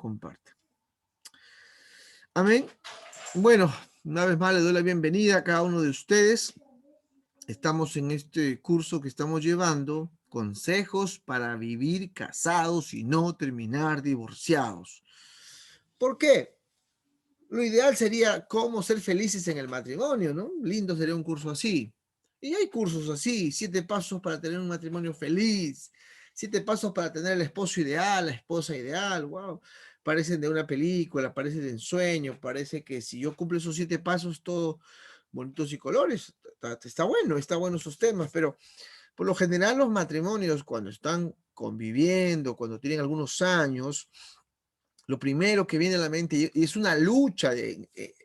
comparte. Amén. Bueno, una vez más le doy la bienvenida a cada uno de ustedes. Estamos en este curso que estamos llevando, consejos para vivir casados y no terminar divorciados. ¿Por qué? Lo ideal sería cómo ser felices en el matrimonio, ¿no? Lindo sería un curso así. Y hay cursos así, 7 pasos para tener un matrimonio feliz, 7 pasos para tener el esposo ideal, la esposa ideal, wow. Parecen de una película, parecen de ensueño, parece que si yo cumplo esos 7 pasos, todo bonitos y colores. Está bueno, está bueno esos temas, pero por lo general los matrimonios cuando están conviviendo, cuando tienen algunos años, lo primero que viene a la mente, y es una lucha, es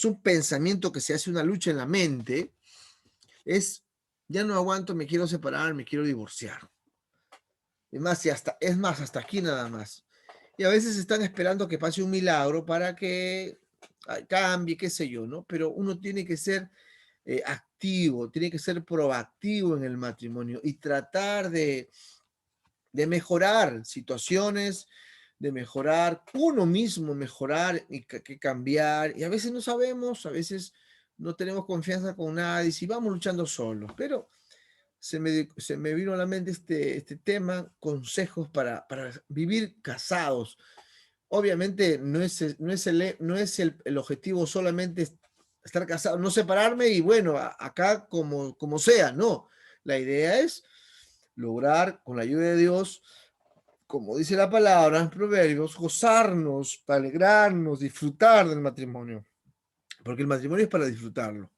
un pensamiento que se hace una lucha en la mente, es, ya no aguanto, me quiero separar, me quiero divorciar. Es más, hasta aquí nada más. Y a veces están esperando que pase un milagro para que cambie, qué sé yo, ¿no? Pero uno tiene que ser activo, tiene que ser proactivo en el matrimonio y tratar de mejorar situaciones, de mejorar uno mismo, mejorar y que cambiar. Y a veces no sabemos, a veces no tenemos confianza con nadie, si vamos luchando solos. Pero se me vino a la mente este tema, consejos para vivir casados. Obviamente no es el objetivo solamente estar casado, no separarme y bueno, acá como sea, no. La idea es lograr con la ayuda de Dios, como dice la palabra en Proverbios, gozarnos, alegrarnos, disfrutar del matrimonio. Porque el matrimonio es para disfrutarlo,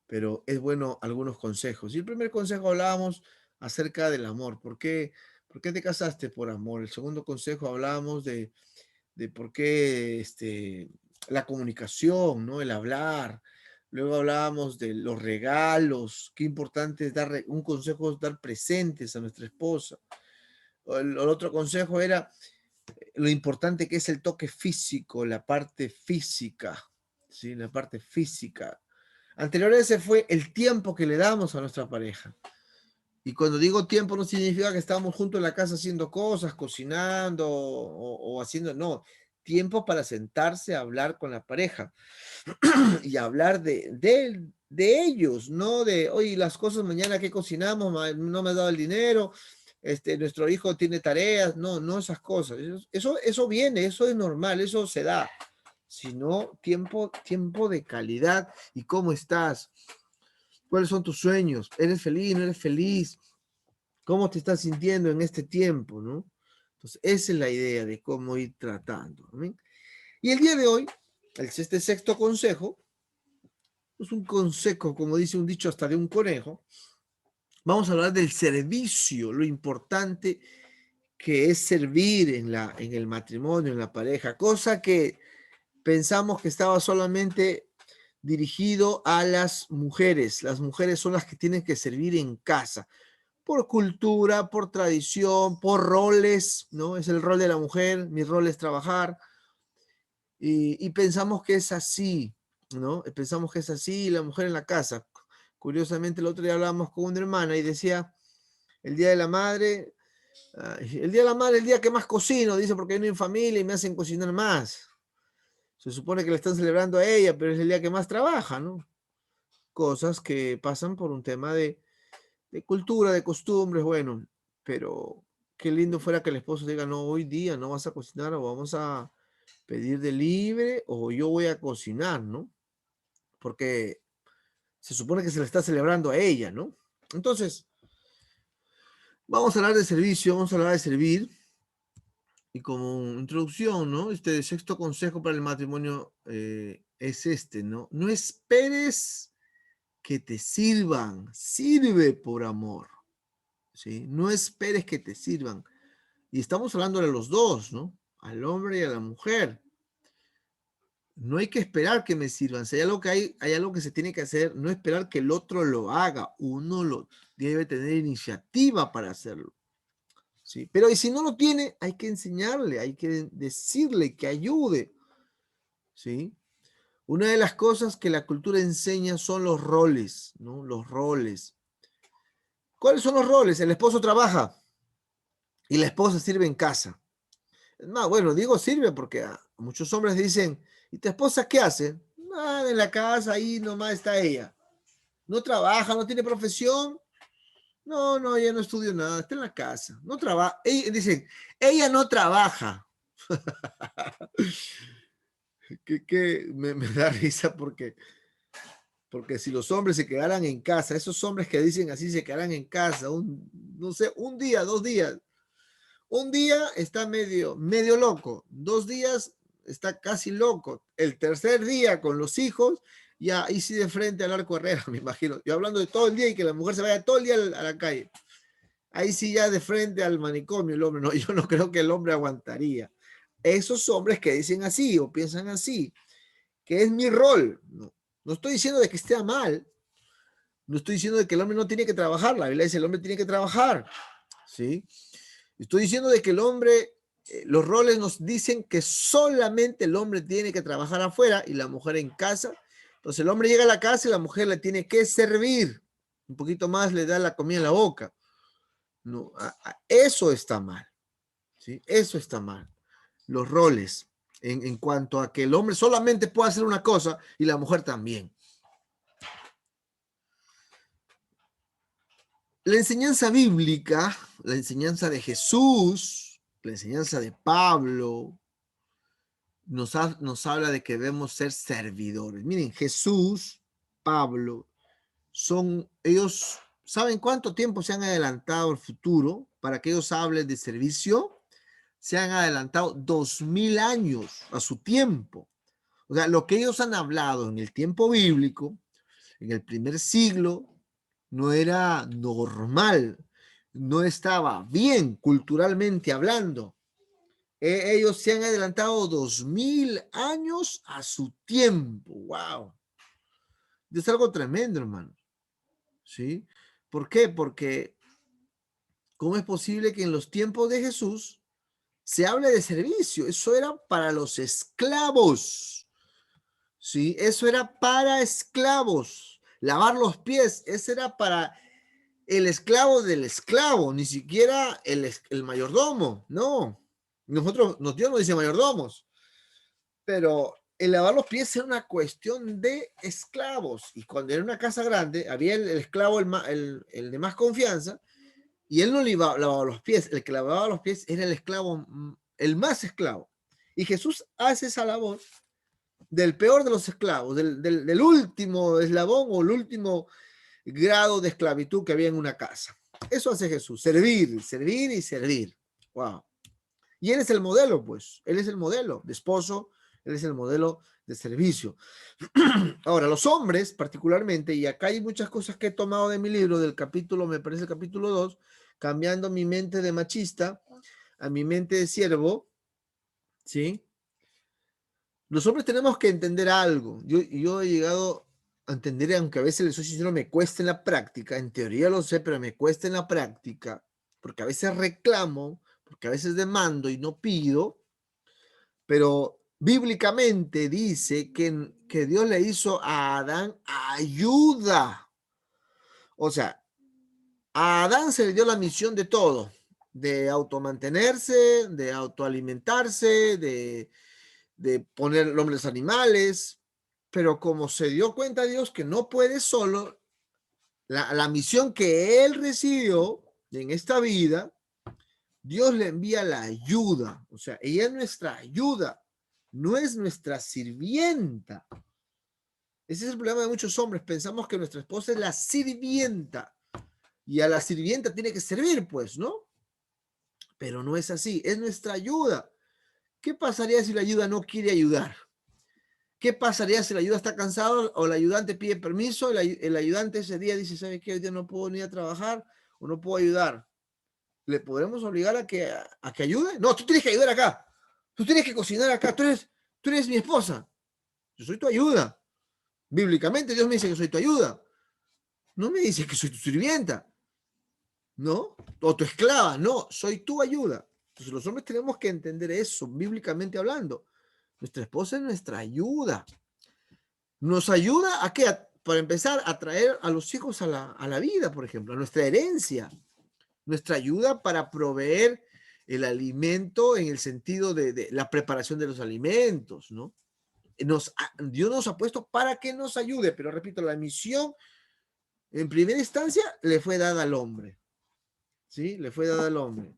pero es bueno algunos consejos. Y el primer consejo hablábamos acerca del amor. ¿Por qué te casaste? Por amor. El segundo consejo hablábamos de por qué la comunicación, ¿no? El hablar. Luego hablábamos de los regalos. Qué importante es un consejo es dar presentes a nuestra esposa. El otro consejo era lo importante que es el toque físico, la parte física, ¿sí? La parte física. Anterior a ese fue el tiempo que le damos a nuestra pareja. Y cuando digo tiempo no significa que estamos juntos en la casa haciendo cosas, cocinando o haciendo, no, tiempo para sentarse a hablar con la pareja y hablar de ellos, no de, oye, las cosas mañana que cocinamos, no me has dado el dinero, nuestro hijo tiene tareas, no esas cosas. Eso viene, eso es normal, eso se da, sino tiempo de calidad y cómo estás. ¿Cuáles son tus sueños? ¿Eres feliz? ¿No eres feliz? ¿Cómo te estás sintiendo en este tiempo? ¿No? Entonces, esa es la idea de cómo ir tratando. ¿Sí? Y el día de hoy, este sexto consejo, es un consejo, como dice un dicho, hasta de un conejo. Vamos a hablar del servicio, lo importante que es servir en el matrimonio, en la pareja, cosa que pensamos que estaba solamente dirigido a las mujeres. Las mujeres son las que tienen que servir en casa, por cultura, por tradición, por roles, ¿no? Es el rol de la mujer, mi rol es trabajar, y pensamos que es así, ¿no? Pensamos que es así, la mujer en la casa. Curiosamente, el otro día hablábamos con una hermana y decía, el Día de la Madre, el Día de la Madre, el día que más cocino, dice, porque vienen en familia y me hacen cocinar más. Se supone que le están celebrando a ella, pero es el día que más trabaja, ¿no? Cosas que pasan por un tema de cultura, de costumbres, bueno, pero qué lindo fuera que el esposo diga, no, hoy día no vas a cocinar o vamos a pedir de libre o yo voy a cocinar, ¿no? Porque se supone que se le está celebrando a ella, ¿no? Entonces, vamos a hablar de servicio, vamos a hablar de servir. Y como introducción, ¿no? Este sexto consejo para el matrimonio es ¿no? No esperes que te sirvan, sirve por amor, ¿sí? No esperes que te sirvan. Y estamos hablando de los dos, ¿no? Al hombre y a la mujer. No hay que esperar que me sirvan. Si hay algo que se tiene que hacer, no esperar que el otro lo haga. Uno lo debe tener iniciativa para hacerlo. ¿Sí? Pero y si no lo tiene, hay que enseñarle, hay que decirle que ayude. ¿Sí? Una de las cosas que la cultura enseña son los roles, ¿no? Los roles. ¿Cuáles son los roles? El esposo trabaja y la esposa sirve en casa. No, bueno, digo sirve porque muchos hombres dicen, ¿y tu esposa qué hace? Nada, en la casa, ahí nomás está ella. No trabaja, no tiene profesión. No, no, ella no estudió nada, está en la casa. No trabaja. Dicen, ella no trabaja. Que me da risa porque si los hombres se quedaran en casa, esos hombres que dicen así se quedaran en casa, no sé, un día, 2 días. Un día está medio loco, 2 días está casi loco. El tercer día con los hijos, ya ahí sí de frente al Arco Herrera, me imagino. Yo hablando de todo el día y que la mujer se vaya todo el día a la calle. Ahí sí ya de frente al manicomio el hombre, no, yo no creo que el hombre aguantaría. Esos hombres que dicen así o piensan así, que es mi rol. No, no estoy diciendo de que esté mal, no estoy diciendo de que el hombre no tiene que trabajar, la Biblia dice el hombre tiene que trabajar, ¿sí? Estoy diciendo de que el hombre, los roles nos dicen que solamente el hombre tiene que trabajar afuera y la mujer en casa. Entonces el hombre llega a la casa y la mujer le tiene que servir. Un poquito más le da la comida en la boca. No, eso está mal, ¿sí? Eso está mal. Los roles en cuanto a que el hombre solamente puede hacer una cosa y la mujer también. La enseñanza bíblica, la enseñanza de Jesús, la enseñanza de Pablo, nos habla de que debemos ser servidores. Miren, Jesús, Pablo, ellos saben cuánto tiempo se han adelantado al futuro para que ellos hablen de servicio. Se han adelantado 2000 años a su tiempo. O sea, lo que ellos han hablado en el tiempo bíblico, en el primer siglo, no era normal, no estaba bien culturalmente hablando. Ellos se han adelantado 2000 años a su tiempo. ¡Wow! Es algo tremendo, hermano. ¿Sí? ¿Por qué? Porque ¿cómo es posible que en los tiempos de Jesús se hable de servicio? Eso era para los esclavos. ¿Sí? Eso era para esclavos. Lavar los pies, eso era para el esclavo del esclavo, ni siquiera el mayordomo. No. Dios no dice mayordomos, pero el lavar los pies era una cuestión de esclavos. Y cuando era una casa grande, había el esclavo, el de más confianza, y él no lavaba los pies. El que lavaba los pies era el esclavo, el más esclavo. Y Jesús hace esa labor del peor de los esclavos, del último eslabón o el último grado de esclavitud que había en una casa. Eso hace Jesús, servir, servir y servir. Wow. Y él es el modelo, pues. Él es el modelo de esposo, él es el modelo de servicio. Ahora, los hombres particularmente, y acá hay muchas cosas que he tomado de mi libro, del capítulo, me parece el capítulo 2, cambiando mi mente de machista a mi mente de siervo, ¿sí? Los hombres tenemos que entender algo. Yo he llegado a entender, aunque a veces les soy sincero, me cuesta en la práctica, en teoría lo sé, pero me cuesta en la práctica, porque a veces reclamo, porque a veces demando y no pido, pero bíblicamente dice que Dios le hizo a Adán ayuda. O sea, a Adán se le dio la misión de todo, de automantenerse, de autoalimentarse, de poner el nombre a los animales, pero como se dio cuenta Dios que no puede solo, la misión que él recibió en esta vida, Dios le envía la ayuda, o sea, ella es nuestra ayuda, no es nuestra sirvienta. Ese es el problema de muchos hombres, pensamos que nuestra esposa es la sirvienta y a la sirvienta tiene que servir, pues, ¿no? Pero no es así, es nuestra ayuda. ¿Qué pasaría si la ayuda no quiere ayudar? ¿Qué pasaría si la ayuda está cansado o el ayudante pide permiso? El ayudante ese día dice, ¿sabes qué? Hoy día no puedo ni a trabajar o no puedo ayudar. ¿Le podremos obligar a que ayude? No, tú tienes que ayudar acá. Tú tienes que cocinar acá. Tú eres mi esposa. Yo soy tu ayuda. Bíblicamente Dios me dice que soy tu ayuda. No me dice que soy tu sirvienta. ¿No? O tu esclava. No, soy tu ayuda. Entonces los hombres tenemos que entender eso, bíblicamente hablando. Nuestra esposa es nuestra ayuda. Nos ayuda a qué? Para empezar, a traer a los hijos a la vida, por ejemplo, a nuestra herencia. Nuestra ayuda para proveer el alimento en el sentido de la preparación de los alimentos, ¿no? Dios nos ha puesto para que nos ayude, pero repito, la misión en primera instancia le fue dada al hombre, ¿sí? Le fue dada al hombre.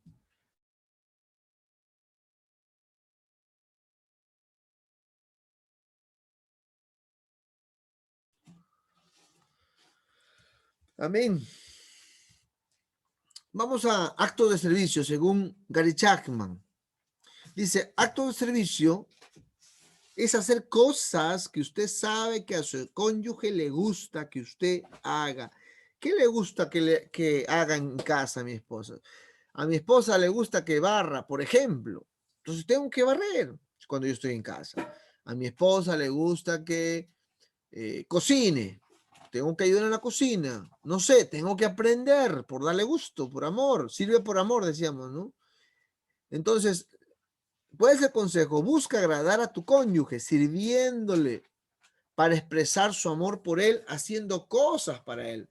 Amén. Vamos a acto de servicio, según Gary Chapman. Dice, acto de servicio es hacer cosas que usted sabe que a su cónyuge le gusta que usted haga. ¿Qué le gusta que haga en casa a mi esposa? A mi esposa le gusta que barra, por ejemplo. Entonces tengo que barrer cuando yo estoy en casa. A mi esposa le gusta que cocine. Tengo que ayudar en la cocina. No sé, tengo que aprender por darle gusto, por amor. Sirve por amor, decíamos, ¿no? Entonces, puede ser consejo, busca agradar a tu cónyuge, sirviéndole para expresar su amor por él, haciendo cosas para él.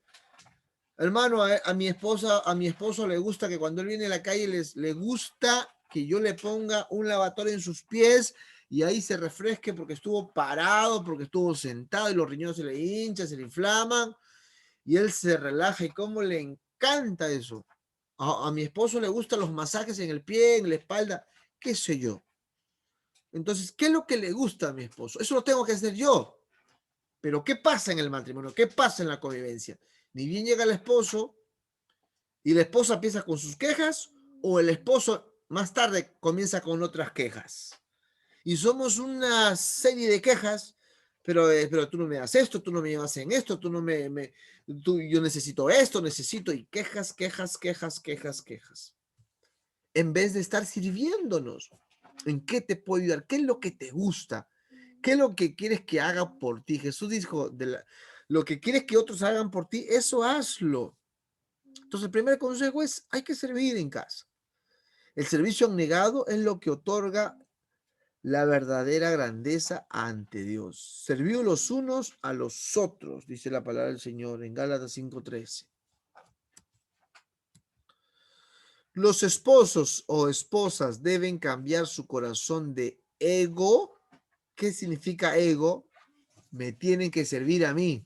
Hermano, a mi esposa, a mi esposo le gusta que cuando él viene a la calle le gusta que yo le ponga un lavatorio en sus pies y ahí se refresque porque estuvo parado, porque estuvo sentado y los riñones se le hinchan, se le inflaman y él se relaja. Y cómo le encanta eso. A mi esposo le gustan los masajes en el pie, en la espalda, qué sé yo. Entonces, ¿qué es lo que le gusta a mi esposo? Eso lo tengo que hacer yo. Pero ¿qué pasa en el matrimonio? ¿Qué pasa en la convivencia? Ni bien llega el esposo y la esposa empieza con sus quejas o el esposo más tarde comienza con otras quejas. Y somos una serie de quejas, pero tú no me das esto, tú no me llevas en esto, tú no yo necesito esto, necesito, y quejas, quejas, quejas, quejas, quejas. En vez de estar sirviéndonos. ¿En qué te puedo ayudar? ¿Qué es lo que te gusta? ¿Qué es lo que quieres que haga por ti? Jesús dijo, lo que quieres que otros hagan por ti, eso hazlo. Entonces, el primer consejo es, hay que servir en casa. El servicio abnegado es lo que otorga la verdadera grandeza ante Dios. Servir los unos a los otros, dice la palabra del Señor en Gálatas 5:13. Los esposos o esposas deben cambiar su corazón de ego. ¿Qué significa ego? Me tienen que servir a mí.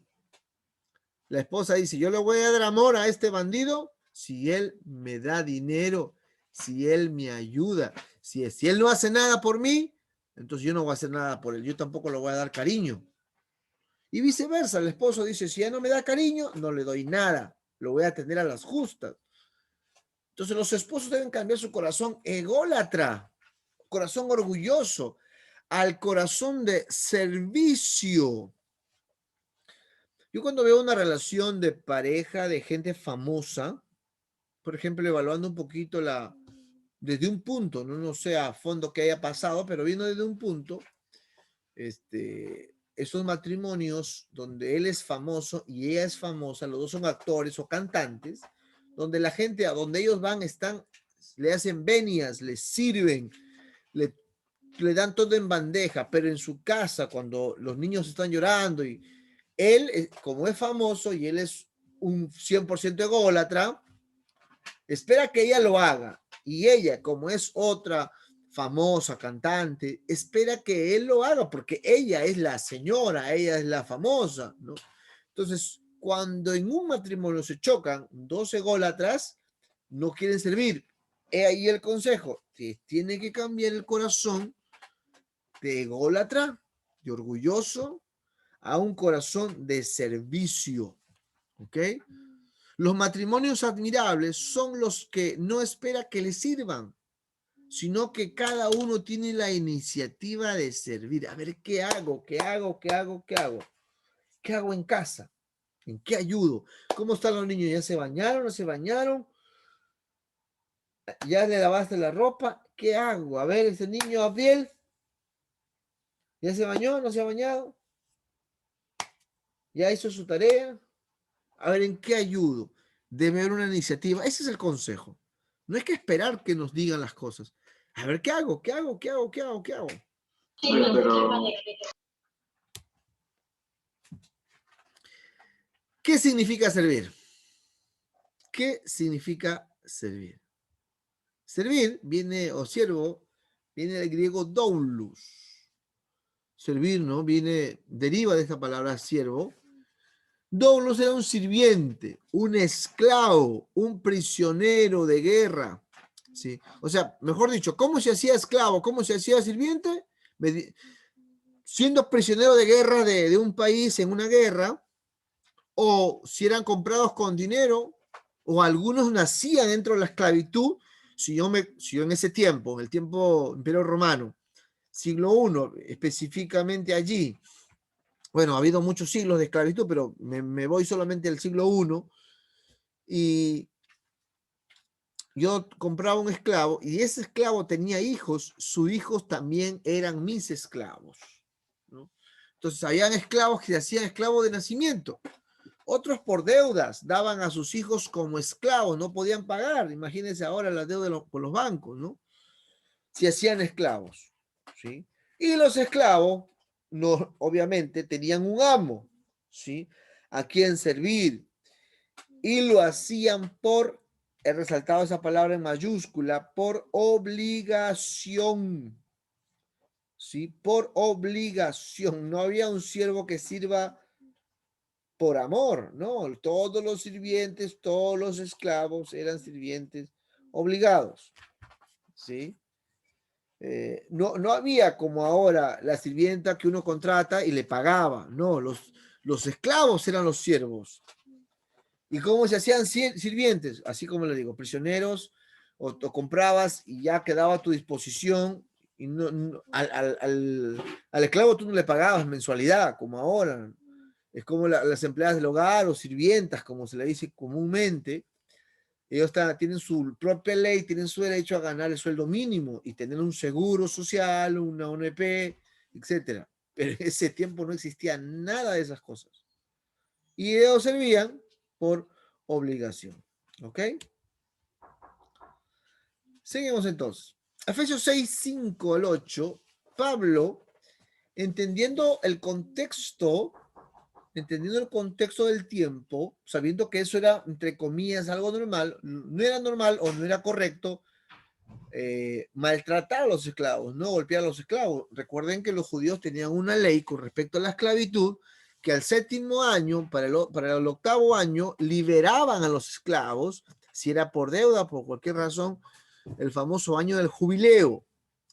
La esposa dice, yo le voy a dar amor a este bandido si él me da dinero, si él me ayuda. Si él no hace nada por mí, entonces yo no voy a hacer nada por él. Yo tampoco le voy a dar cariño. Y viceversa, el esposo dice, si él no me da cariño, no le doy nada. Lo voy a atender a las justas. Entonces los esposos deben cambiar su corazón ególatra, corazón orgulloso, al corazón de servicio. Yo cuando veo una relación de pareja, de gente famosa, por ejemplo, evaluando un poquito desde un punto, no sé a fondo qué haya pasado, pero viendo desde un punto, esos matrimonios donde él es famoso y ella es famosa, los dos son actores o cantantes, donde la gente a donde ellos van le hacen venias, les sirven, le, le dan todo en bandeja, pero en su casa, cuando los niños están llorando y él, como es famoso y él es un 100% ególatra, espera que ella lo haga. Y ella, como es otra famosa cantante, espera que él lo haga porque ella es la señora, ella es la famosa, ¿no? Entonces, cuando en un matrimonio se chocan dos ególatras, no quieren servir. He ahí el consejo, que tiene que cambiar el corazón de ególatra, de orgulloso, a un corazón de servicio, ¿ok? Los matrimonios admirables son los que no espera que le sirvan, sino que cada uno tiene la iniciativa de servir. A ver, ¿qué hago? ¿Qué hago? ¿Qué hago? ¿Qué hago? ¿Qué hago en casa? ¿En qué ayudo? ¿Cómo están los niños? ¿Ya se bañaron? ¿No se bañaron? ¿Ya le lavaste la ropa? ¿Qué hago? A ver, ese niño Abdiel, ¿ya se bañó? ¿No se ha bañado? ¿Ya hizo su tarea? A ver, ¿en qué ayudo? Debe haber una iniciativa. Ese es el consejo. No hay que esperar que nos digan las cosas. A ver, ¿qué hago? ¿Qué hago? ¿Qué hago? ¿Qué hago? ¿Qué hago? Oye, pero ¿Qué significa servir? ¿Qué significa servir? Servir viene, o siervo, viene del griego doulos. Servir, ¿no? Deriva de esta palabra siervo. Doulos era un sirviente, un esclavo, un prisionero de guerra. ¿Sí? O sea, mejor dicho, ¿cómo se hacía esclavo? ¿Cómo se hacía sirviente? Siendo prisionero de guerra de un país en una guerra, o si eran comprados con dinero, o algunos nacían dentro de la esclavitud. Si yo en ese tiempo, en el tiempo Imperio Romano, siglo I, específicamente allí, bueno, ha habido muchos siglos de esclavitud, pero me voy solamente al siglo I, y yo compraba un esclavo, y ese esclavo tenía hijos, sus hijos también eran mis esclavos, ¿no? Entonces, habían esclavos que se hacían esclavos de nacimiento. Otros por deudas daban a sus hijos como esclavos, no podían pagar. Imagínense ahora la deuda con los bancos, ¿no? Se hacían esclavos, ¿sí? Y los esclavos, no, obviamente, tenían un amo, ¿sí? A quien servir. Y lo hacían he resaltado esa palabra en mayúscula, por obligación, ¿sí? Por obligación. No había un siervo que sirva por amor, ¿no? Todos los sirvientes, todos los esclavos eran sirvientes obligados, ¿sí? No había como ahora la sirvienta que uno contrata y le pagaba, no, los esclavos eran los siervos. ¿Y cómo se hacían sirvientes? Así como le digo, prisioneros, o comprabas y ya quedaba a tu disposición, y al esclavo tú no le pagabas mensualidad, como ahora. Es como las empleadas del hogar o sirvientas, como se le dice comúnmente. Ellos tienen su propia ley, tienen su derecho a ganar el sueldo mínimo y tener un seguro social, una ONP, etcétera. Pero en ese tiempo no existía nada de esas cosas. Y ellos servían por obligación. ¿Ok? Seguimos entonces. Efesios 6, 5 al 8. Pablo, entendiendo el contexto del tiempo, sabiendo que eso era, entre comillas, algo normal, no era normal o no era correcto maltratar a los esclavos, no golpear a los esclavos. Recuerden que los judíos tenían una ley con respecto a la esclavitud, que al séptimo año, para el octavo año, liberaban a los esclavos, si era por deuda, por cualquier razón, el famoso año del jubileo,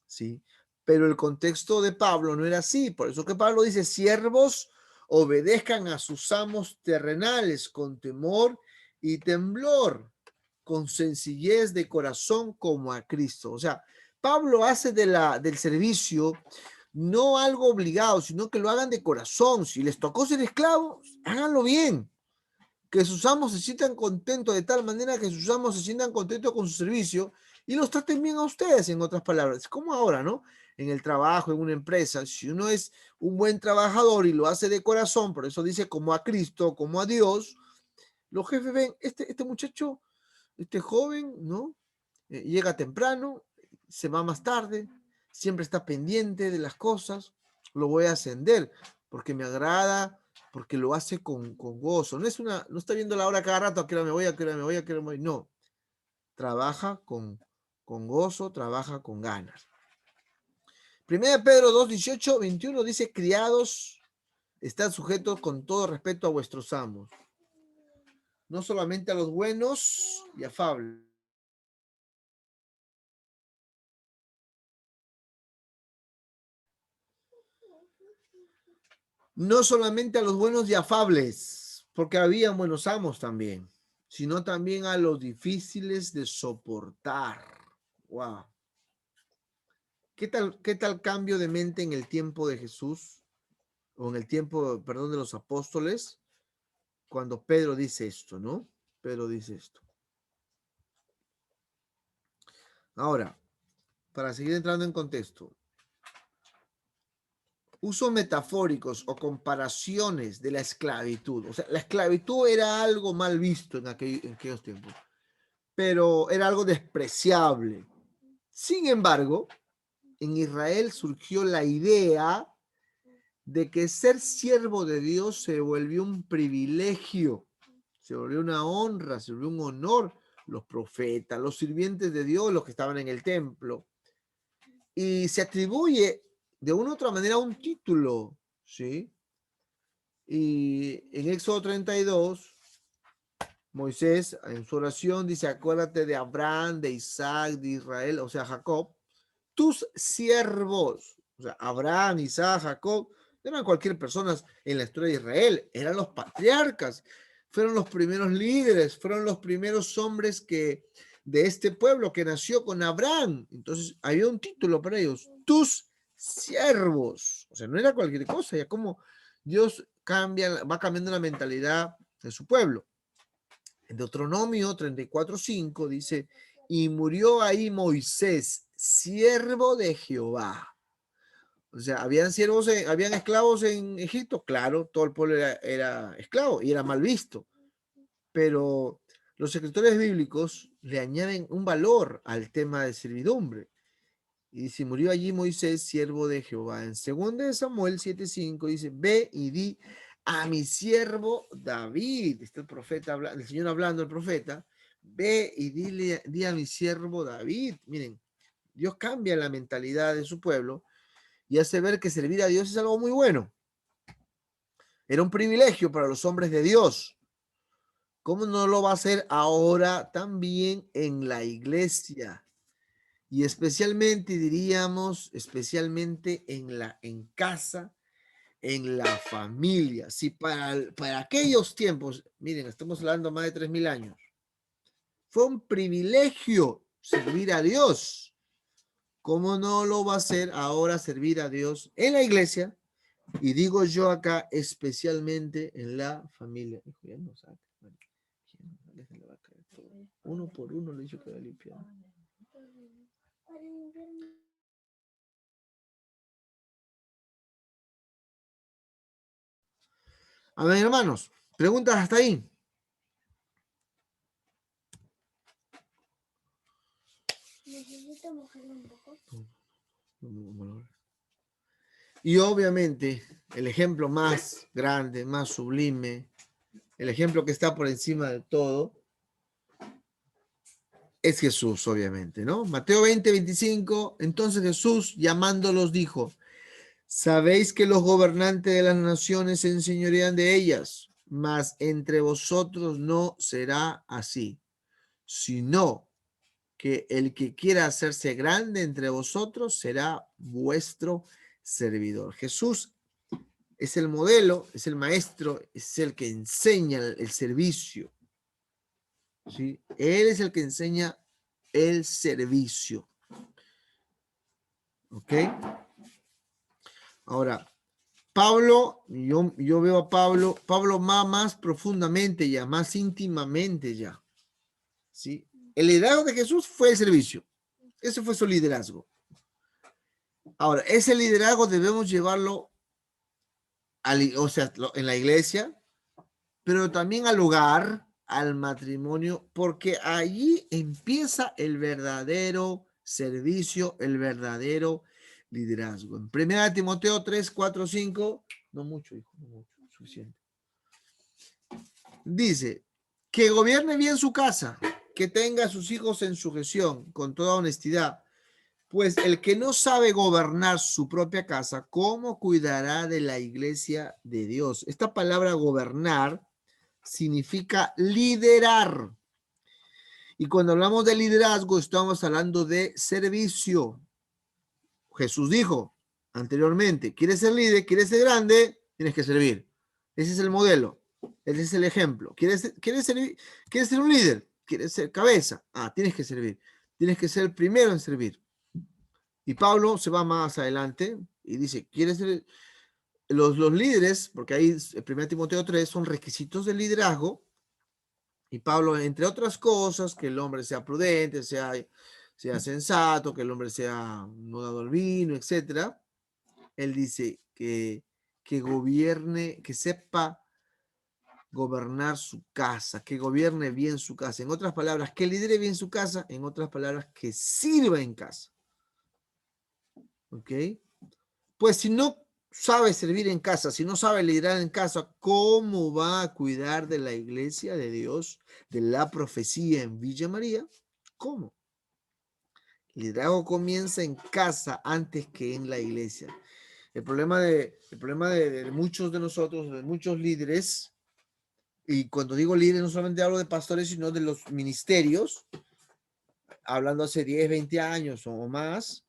¿sí? Pero el contexto de Pablo no era así, por eso que Pablo dice, siervos, obedezcan a sus amos terrenales con temor y temblor, con sencillez de corazón como a Cristo. O sea, Pablo hace del servicio no algo obligado, sino que lo hagan de corazón. Si les tocó ser esclavos, háganlo bien. Que sus amos se sientan contentos de tal manera que sus amos se sientan contentos con su servicio y los traten bien a ustedes, en otras palabras. Como ahora, ¿no? En el trabajo, en una empresa, si uno es un buen trabajador y lo hace de corazón, por eso dice como a Cristo, como a Dios, los jefes ven, este muchacho, este joven, ¿no? Llega temprano, se va más tarde, siempre está pendiente de las cosas, lo voy a ascender porque me agrada, porque lo hace con gozo. No está viendo la hora cada rato, a qué hora me voy, a qué hora me voy, a qué hora me voy. No, trabaja con gozo, trabaja con ganas. Primera Pedro 2, 18, 21 dice, criados, están sujetos con todo respeto a vuestros amos, no solamente a los buenos y afables. No solamente a los buenos y afables, porque había buenos amos también, sino también a los difíciles de soportar. Wow. ¿Qué tal cambio de mente en el tiempo de Jesús, o en el tiempo, perdón, de los apóstoles, cuando Pedro dice esto, ¿no? Pedro dice esto. Ahora, para seguir entrando en contexto, usos metafóricos o comparaciones de la esclavitud. O sea, la esclavitud era algo mal visto en aquellos tiempos, pero era algo despreciable. Sin embargo, en Israel surgió la idea de que ser siervo de Dios se volvió un privilegio, se volvió una honra, se volvió un honor los profetas, los sirvientes de Dios, los que estaban en el templo. Y se atribuye de una u otra manera un título, ¿sí? Y en Éxodo 32, Moisés en su oración dice, acuérdate de Abraham, de Isaac, de Israel, o sea, Jacob, tus siervos, o sea, Abraham, Isaac, Jacob, no eran cualquier persona en la historia de Israel, eran los patriarcas, fueron los primeros líderes, fueron los primeros hombres que de este pueblo que nació con Abraham. Entonces había un título para ellos, tus siervos, o sea, no era cualquier cosa, ya como Dios va cambiando la mentalidad de su pueblo. En Deuteronomio 34:5 dice, y murió ahí Moisés, siervo de Jehová. O sea, habían esclavos en Egipto, claro, todo el pueblo era esclavo y era mal visto, pero los escritores bíblicos le añaden un valor al tema de servidumbre. Y dice, murió allí Moisés, siervo de Jehová. En 2 Samuel 7:5 dice, ve y di a mi siervo David. Está el profeta, el Señor hablando, el profeta. Ve y di a mi siervo David. Miren, Dios cambia la mentalidad de su pueblo y hace ver que servir a Dios es algo muy bueno. Era un privilegio para los hombres de Dios. ¿Cómo no lo va a hacer ahora también en la iglesia? Y especialmente, diríamos, especialmente en casa, en la familia. Si para aquellos tiempos, miren, estamos hablando más de 3000 años, fue un privilegio servir a Dios. ¿Cómo no lo va a hacer ahora servir a Dios en la iglesia? Y digo yo acá, especialmente en la familia. Uno por uno le he dicho que va a limpiar. A ver, hermanos, preguntas hasta ahí. Necesito mojarlo un poco. Y obviamente, el ejemplo más grande, más sublime, el ejemplo que está por encima de todo, es Jesús, obviamente, ¿no? Mateo 20:25, entonces Jesús, llamándolos, dijo, sabéis que los gobernantes de las naciones se enseñorean de ellas, mas entre vosotros no será así, sino que el que quiera hacerse grande entre vosotros será vuestro servidor. Jesús es el modelo, es el maestro, es el que enseña el servicio, ¿sí? Él es el que enseña el servicio, ¿ok? Ahora, Pablo, yo veo a Pablo va más profundamente ya, más íntimamente ya, ¿sí? El liderazgo de Jesús fue el servicio, ese fue su liderazgo. Ahora, ese liderazgo debemos llevarlo o sea, en la iglesia, pero también al hogar, al matrimonio, porque allí empieza el verdadero servicio, el verdadero liderazgo. En 1 Timoteo 3:4-5, no mucho, hijo, no mucho, suficiente. Dice, que gobierne bien su casa, que tenga a sus hijos en sujeción, con toda honestidad, pues el que no sabe gobernar su propia casa, ¿cómo cuidará de la iglesia de Dios? Esta palabra gobernar significa liderar. Y cuando hablamos de liderazgo, estamos hablando de servicio. Jesús dijo anteriormente, ¿quieres ser líder? ¿Quieres ser grande? Tienes que servir. Ese es el modelo. Ese es el ejemplo. ¿Quieres ser un líder? ¿Quieres ser cabeza? Tienes que servir. Tienes que ser el primero en servir. Y Pablo se va más adelante y dice, ¿quieres ser los líderes? Porque ahí, 1 Timoteo 3, son requisitos de liderazgo. Y Pablo, entre otras cosas, que el hombre sea prudente, sea sensato, que el hombre sea no dado al vino, etc. Él dice que gobierne, que sepa gobernar su casa, que gobierne bien su casa. En otras palabras, que lidere bien su casa. En otras palabras, que sirva en casa. ¿Ok? Pues si no sabe servir en casa, si no sabe liderar en casa, ¿cómo va a cuidar de la iglesia de Dios, de la profecía en Villa María? ¿Cómo? El liderazgo comienza en casa antes que en la iglesia. El problema de muchos de nosotros, de muchos líderes, y cuando digo líderes no solamente hablo de pastores, sino de los ministerios, hablando hace 10, 20 años o más,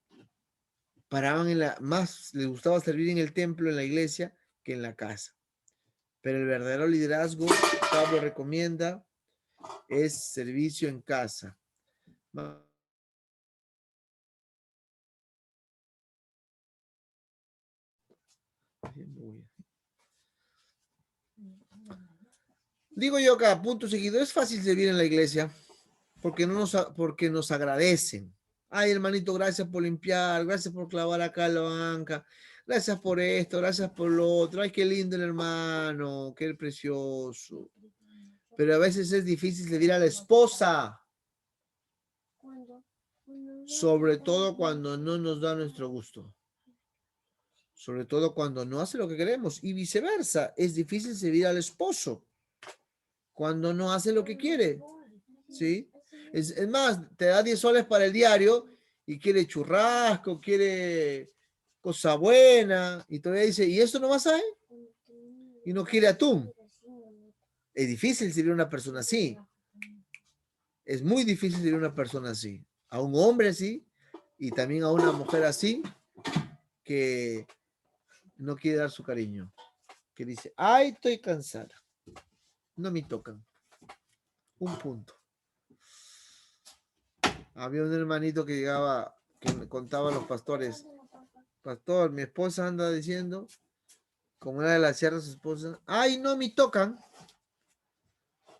más les gustaba servir en el templo, en la iglesia, que en la casa. Pero el verdadero liderazgo, Pablo recomienda, es servicio en casa. Digo yo cada punto seguido, es fácil servir en la iglesia porque nos agradecen. Ay, hermanito, gracias por limpiar, gracias por clavar acá la banca, gracias por esto, gracias por lo otro. Ay, qué lindo el hermano, qué precioso. Pero a veces es difícil servir a la esposa, sobre todo cuando no nos da nuestro gusto. Sobre todo cuando no hace lo que queremos y viceversa. Es difícil servir al esposo cuando no hace lo que quiere. ¿Sí? Es más, te da 10 soles para el diario y quiere churrasco, quiere cosa buena y todavía dice, ¿y esto no vas a? Y no quiere atún. Es difícil servir a una persona así. Es muy difícil servir a una persona así. A un hombre así y también a una mujer así que no quiere dar su cariño. Que dice, ay, estoy cansada. No me tocan. Un punto. Había un hermanito que llegaba, que me contaba a los pastores, pastor, mi esposa anda diciendo, como era de la sierra su esposa, ay, no me tocan,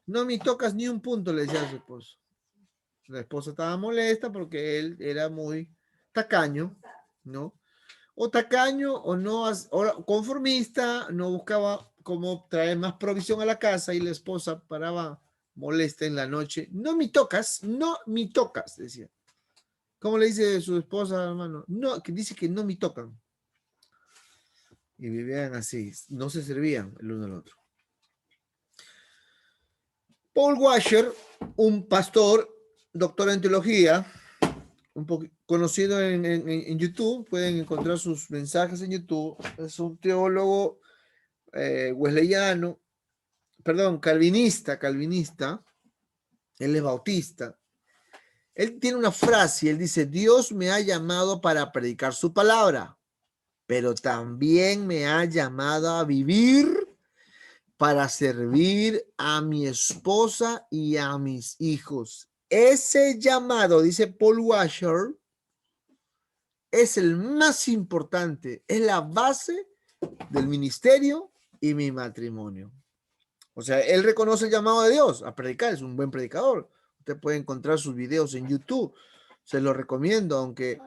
no me tocas ni un punto, le decía a su esposo. La esposa estaba molesta porque él era muy tacaño, ¿no? O tacaño o no, o conformista, no buscaba cómo traer más provisión a la casa y la esposa paraba molesta en la noche. No me tocas, no me tocas, decía. ¿Cómo le dice su esposa, hermano? No, que dice que no me tocan. Y vivían así, no se servían el uno al otro. Paul Washer, un pastor, doctor en teología, conocido en YouTube, pueden encontrar sus mensajes en YouTube. Es un teólogo wesleyano, perdón, calvinista. Él es bautista. Él tiene una frase, él dice, Dios me ha llamado para predicar su palabra, pero también me ha llamado a vivir para servir a mi esposa y a mis hijos. Ese llamado, dice Paul Washer, es el más importante, es la base del ministerio y mi matrimonio. O sea, él reconoce el llamado de Dios a predicar, es un buen predicador. Usted puede encontrar sus videos en YouTube, se lo recomiendo, aunque,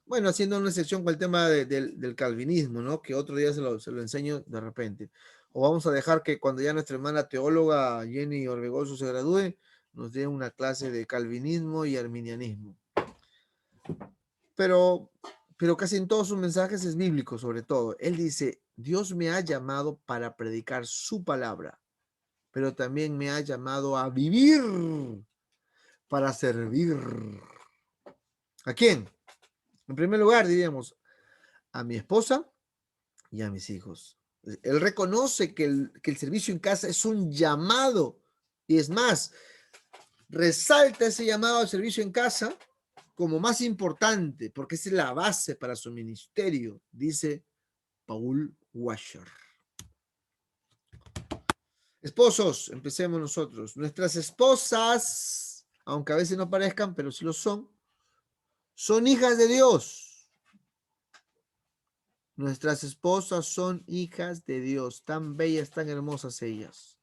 bueno, haciendo una excepción con el tema del calvinismo, ¿no? Que otro día se lo enseño de repente. O vamos a dejar que cuando ya nuestra hermana teóloga Jenny Orbegoso se gradúe, nos dé una clase de calvinismo y arminianismo. Pero casi en todos sus mensajes es bíblico, sobre todo. Él dice, Dios me ha llamado para predicar su palabra, pero también me ha llamado a vivir para servir. ¿A quién? En primer lugar, diríamos, a mi esposa y a mis hijos. Él reconoce que el servicio en casa es un llamado, y es más, resalta ese llamado al servicio en casa como más importante, porque es la base para su ministerio, dice Paul Washer. Esposos, empecemos nosotros. Nuestras esposas, aunque a veces no parezcan, pero sí lo son hijas de Dios. Nuestras esposas son hijas de Dios, tan bellas, tan hermosas ellas,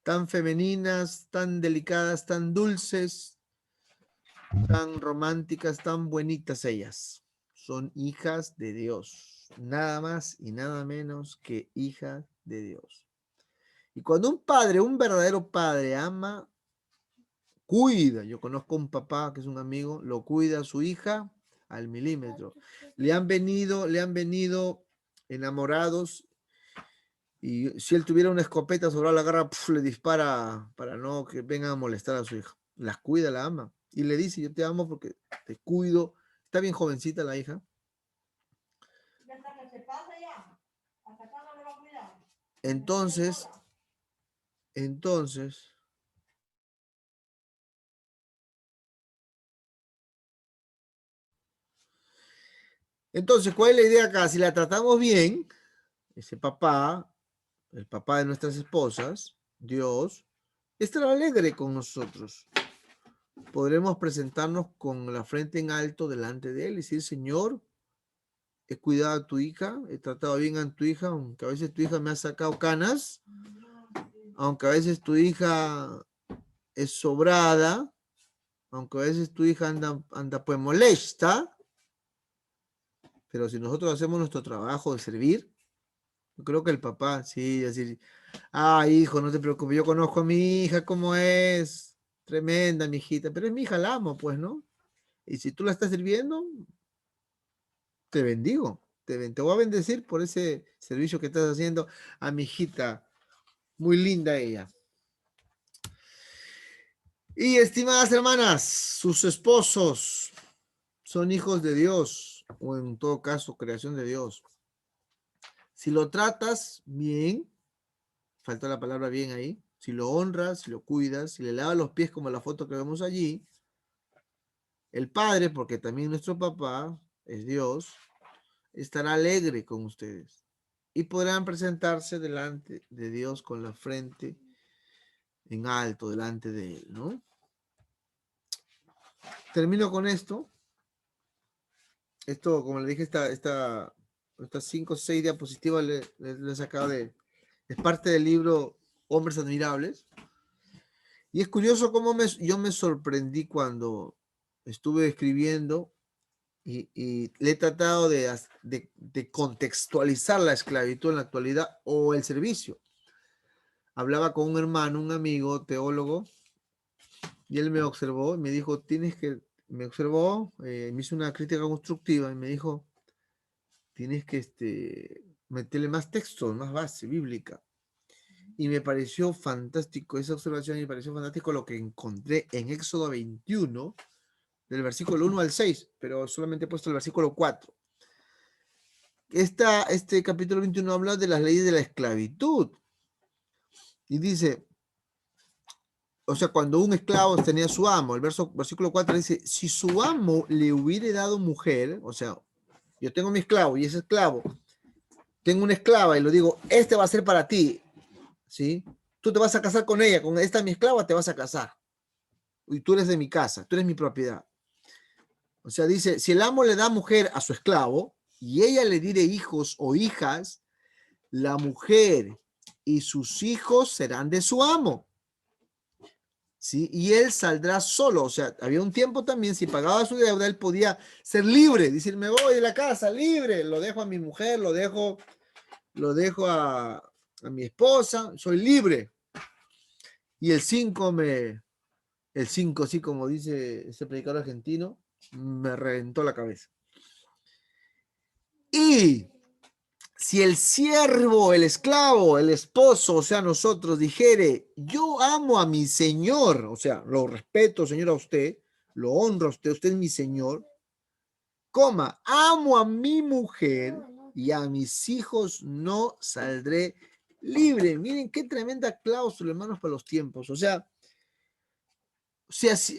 tan femeninas, tan delicadas, tan dulces, tan románticas, tan bonitas ellas. Son hijas de Dios, nada más y nada menos que hijas de Dios. Y cuando un padre, un verdadero padre ama, cuida. Yo conozco un papá que es un amigo, lo cuida a su hija al milímetro. Le han venido enamorados, y si él tuviera una escopeta sobre la garra, le dispara para no que vengan a molestar a su hija. Las cuida, la ama. Y le dice, yo te amo porque te cuido. Está bien jovencita la hija. Entonces, entonces, ¿cuál es la idea acá? Si la tratamos bien, ese papá, el papá de nuestras esposas, Dios, estará alegre con nosotros. Podremos presentarnos con la frente en alto delante de Él y decir, Señor, he cuidado a tu hija, he tratado bien a tu hija, aunque a veces tu hija me ha sacado canas, aunque a veces tu hija es sobrada, aunque a veces tu hija anda pues molesta, pero si nosotros hacemos nuestro trabajo de servir, yo creo que el papá, sí, decir, hijo, no te preocupes, yo conozco a mi hija, cómo es, tremenda mi hijita, pero es mi hija, la amo, pues, ¿no? Y si tú la estás sirviendo, te bendigo, te voy a bendecir por ese servicio que estás haciendo a mi hijita, muy linda ella. Y estimadas hermanas, sus esposos son hijos de Dios, o en todo caso, creación de Dios. Si lo tratas bien, falta la palabra bien ahí, si lo honras, si lo cuidas, si le lavas los pies como la foto que vemos allí, el Padre, porque también nuestro papá es Dios, estará alegre con ustedes y podrán presentarse delante de Dios con la frente en alto, delante de Él, ¿no? Termino con esto. Esto, como le dije, estas 5 o 6 diapositivas le he sacado es parte del libro Hombres Admirables. Y es curioso cómo yo me sorprendí cuando estuve escribiendo y le he tratado de contextualizar la esclavitud en la actualidad o el servicio. Hablaba con un hermano, un amigo, teólogo, y él me observó y me dijo, me observó, me hizo una crítica constructiva y me dijo, tienes que meterle más texto, más base bíblica. Y me pareció fantástico esa observación y me pareció fantástico lo que encontré en Éxodo 21, del versículo 1 al 6, pero solamente he puesto el versículo 4. Este capítulo 21 habla de las leyes de la esclavitud. Y dice, o sea, cuando un esclavo tenía su amo, el versículo 4 dice, si su amo le hubiere dado mujer, o sea, yo tengo mi esclavo y ese esclavo, tengo una esclava y lo digo, este va a ser para ti, ¿sí? Tú te vas a casar con ella, con esta mi esclava te vas a casar. Y tú eres de mi casa, tú eres mi propiedad. O sea, dice, si el amo le da mujer a su esclavo y ella le diere hijos o hijas, la mujer y sus hijos serán de su amo. ¿Sí? Y él saldrá solo. O sea, había un tiempo también, si pagaba su deuda, él podía ser libre, decir, me voy de la casa, libre, lo dejo a mi mujer, lo dejo a mi esposa, soy libre. Y el 5, sí, como dice ese predicador argentino, me reventó la cabeza. Y si el siervo, el esclavo, el esposo, o sea, nosotros dijere, yo amo a mi señor, o sea, lo respeto, señor, a usted, lo honro a usted, usted es mi señor, amo a mi mujer y a mis hijos no saldré libre. Miren qué tremenda cláusula, hermanos, para los tiempos. O sea,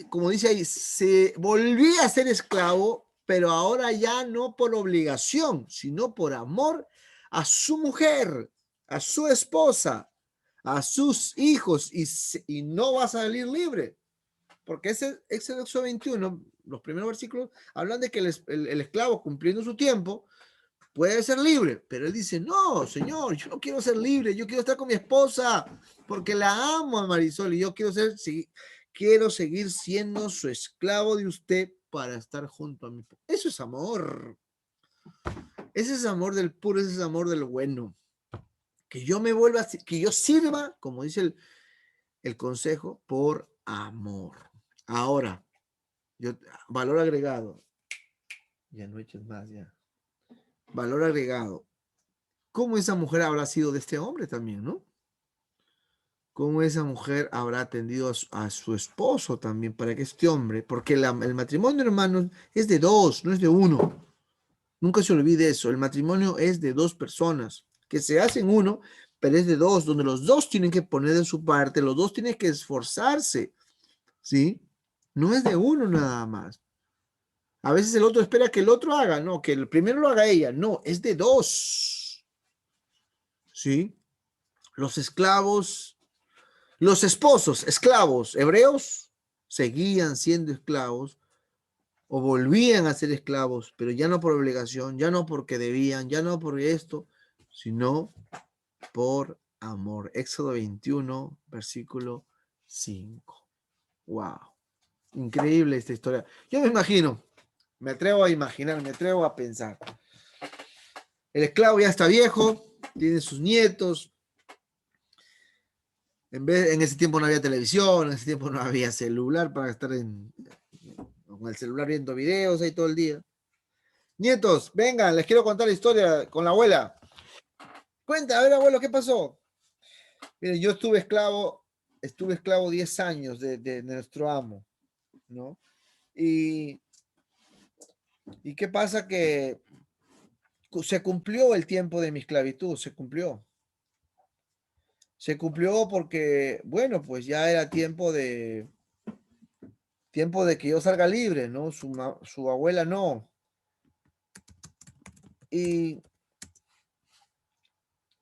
como dice ahí, se volvía a ser esclavo, pero ahora ya no por obligación, sino por amor a su mujer, a su esposa, a sus hijos, y no va a salir libre. Porque ese Éxodo 21, los primeros versículos, hablan de que el esclavo, cumpliendo su tiempo, puede ser libre. Pero él dice, no, señor, yo no quiero ser libre, yo quiero estar con mi esposa, porque la amo a Marisol, y yo quiero seguir siendo su esclavo de usted para estar junto a mí. Eso es amor. Ese es amor del puro, ese es amor del bueno. Que yo me vuelva, que yo sirva, como dice el consejo, por amor. Ahora, valor agregado. Ya no eches más, ya. Valor agregado. ¿Cómo esa mujer habrá sido de este hombre también, no? ¿Cómo esa mujer habrá atendido a su esposo también para que este hombre, porque el matrimonio, hermanos, es de dos, no es de uno. Nunca se olvide eso. El matrimonio es de dos personas que se hacen uno, pero es de dos, donde los dos tienen que poner de su parte, los dos tienen que esforzarse, ¿sí? No es de uno nada más. A veces el otro espera que el otro haga, no, que el primero lo haga ella. No, es de dos, ¿sí? Los esclavos, los esposos, esclavos hebreos, seguían siendo esclavos o volvían a ser esclavos, pero ya no por obligación, ya no porque debían, ya no por esto, sino por amor. Éxodo 21, versículo 5. Wow, increíble esta historia. Yo me imagino, me atrevo a imaginar, me atrevo a pensar. El esclavo ya está viejo, tiene sus nietos. En ese tiempo no había televisión, en ese tiempo no había celular para estar con el celular viendo videos ahí todo el día. Nietos, vengan, les quiero contar la historia con la abuela. Cuenta, a ver, abuelo, ¿qué pasó? Miren, yo estuve esclavo 10 años de nuestro amo, ¿no? Y, y qué pasa que se cumplió el tiempo de mi esclavitud, se cumplió. Se cumplió porque, bueno, pues ya era tiempo de que yo salga libre, ¿no? Su abuela no. Y,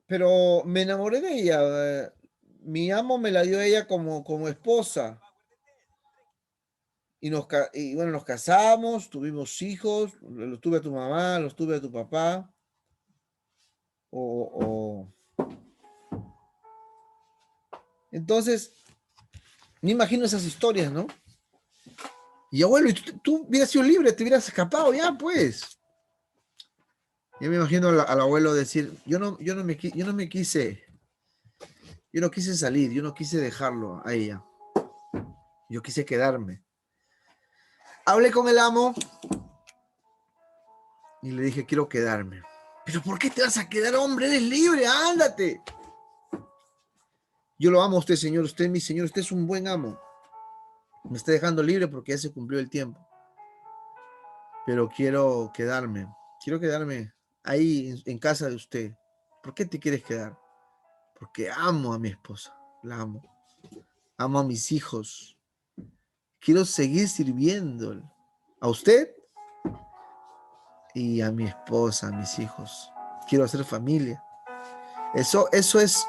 pero me enamoré de ella. Mi amo me la dio a ella como esposa. Y bueno, nos casamos, tuvimos hijos, los tuve a tu mamá, los tuve a tu papá. O... Entonces, me imagino esas historias, ¿no? Y abuelo, y tú hubieras sido libre, te hubieras escapado, ya pues. Yo me imagino al abuelo decir, yo no me quise, yo no quise salir, yo no quise dejarlo a ella, yo quise quedarme. Hablé con el amo y le dije, quiero quedarme. Pero ¿por qué te vas a quedar, hombre? Eres libre, ándate. Yo lo amo a usted, señor, usted es mi señor, usted es un buen amo. Me está dejando libre porque ya se cumplió el tiempo. Pero quiero quedarme ahí en casa de usted. ¿Por qué te quieres quedar? Porque amo a mi esposa, la amo. Amo a mis hijos. Quiero seguir sirviendo a usted y a mi esposa, a mis hijos. Quiero hacer familia. Eso es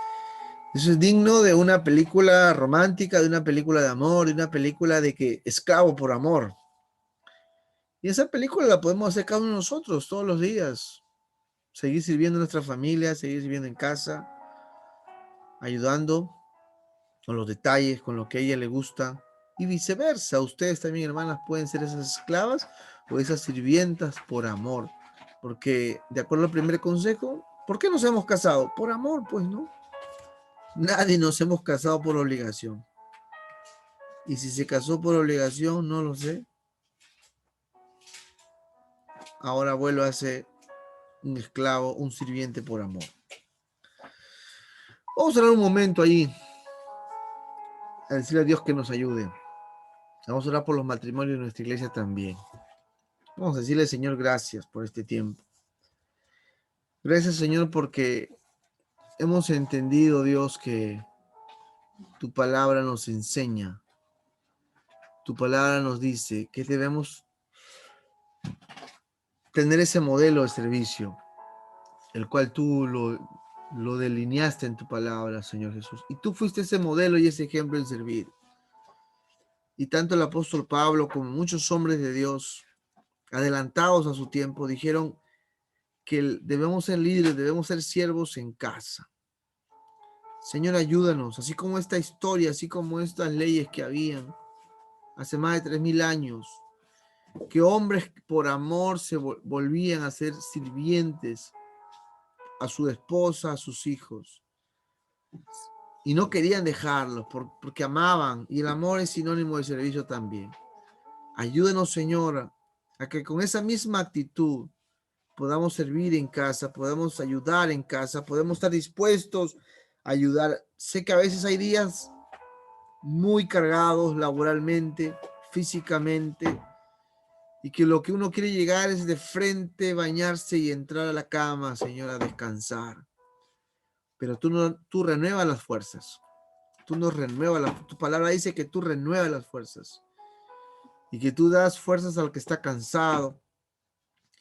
digno de una película romántica, de una película de amor, de una película de que esclavo por amor. Y esa película la podemos hacer cada uno de nosotros todos los días. Seguir sirviendo a nuestra familia, seguir sirviendo en casa, ayudando con los detalles, con lo que a ella le gusta. Y viceversa, ustedes también, hermanas, pueden ser esas esclavas o esas sirvientas por amor. Porque, de acuerdo al primer consejo, ¿por qué nos hemos casado? Por amor, pues, ¿no? Nadie nos hemos casado por obligación. Y si se casó por obligación, no lo sé. Ahora vuelvo a ser un esclavo, un sirviente por amor. Vamos a orar un momento ahí, a decirle a Dios que nos ayude. Vamos a orar por los matrimonios de nuestra iglesia también. Vamos a decirle, Señor, gracias por este tiempo. Gracias, Señor, porque hemos entendido, Dios, que tu palabra nos enseña. Tu palabra nos dice que debemos tener ese modelo de servicio, el cual tú lo delineaste en tu palabra, Señor Jesús. Y tú fuiste ese modelo y ese ejemplo en servir. Y tanto el apóstol Pablo como muchos hombres de Dios, adelantados a su tiempo, dijeron que debemos ser líderes, debemos ser siervos en casa. Señor, ayúdanos, así como esta historia, así como estas leyes que habían hace más de 3000 años, que hombres por amor se volvían a ser sirvientes a su esposa, a sus hijos, y no querían dejarlos porque amaban, y el amor es sinónimo de servicio también. Ayúdenos, Señor, a que con esa misma actitud podamos servir en casa, podamos ayudar en casa, podemos estar dispuestos a ayudar. Sé que a veces hay días muy cargados laboralmente, físicamente, y que lo que uno quiere llegar es de frente, bañarse y entrar a la cama, Señor, a descansar. Pero tú, no, tú renuevas las fuerzas. Tú nos renuevas, tu palabra dice que tú renuevas las fuerzas y que tú das fuerzas al que está cansado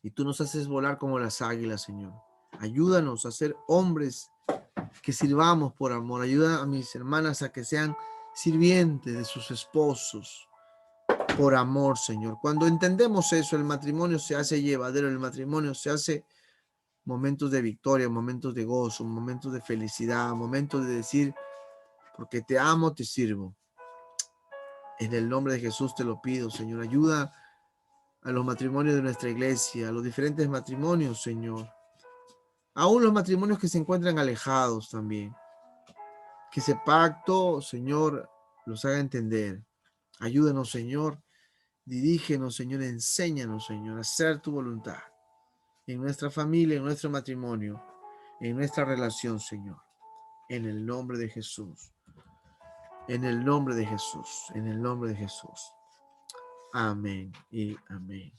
y tú nos haces volar como las águilas, Señor. Ayúdanos a ser hombres que sirvamos por amor. Ayuda a mis hermanas a que sean sirvientes de sus esposos por amor, Señor. Cuando entendemos eso, el matrimonio se hace llevadero, el matrimonio se hace momentos de victoria, momentos de gozo, momentos de felicidad, momentos de decir, porque te amo, te sirvo. En el nombre de Jesús te lo pido, Señor. Ayuda a los matrimonios de nuestra iglesia, a los diferentes matrimonios, Señor. Aún los matrimonios que se encuentran alejados también. Que ese pacto, Señor, los haga entender. Ayúdanos, Señor. Dirígenos, Señor. Enséñanos, Señor, a hacer tu voluntad. En nuestra familia, en nuestro matrimonio, en nuestra relación, Señor. En el nombre de Jesús. En el nombre de Jesús. En el nombre de Jesús. Amén y amén.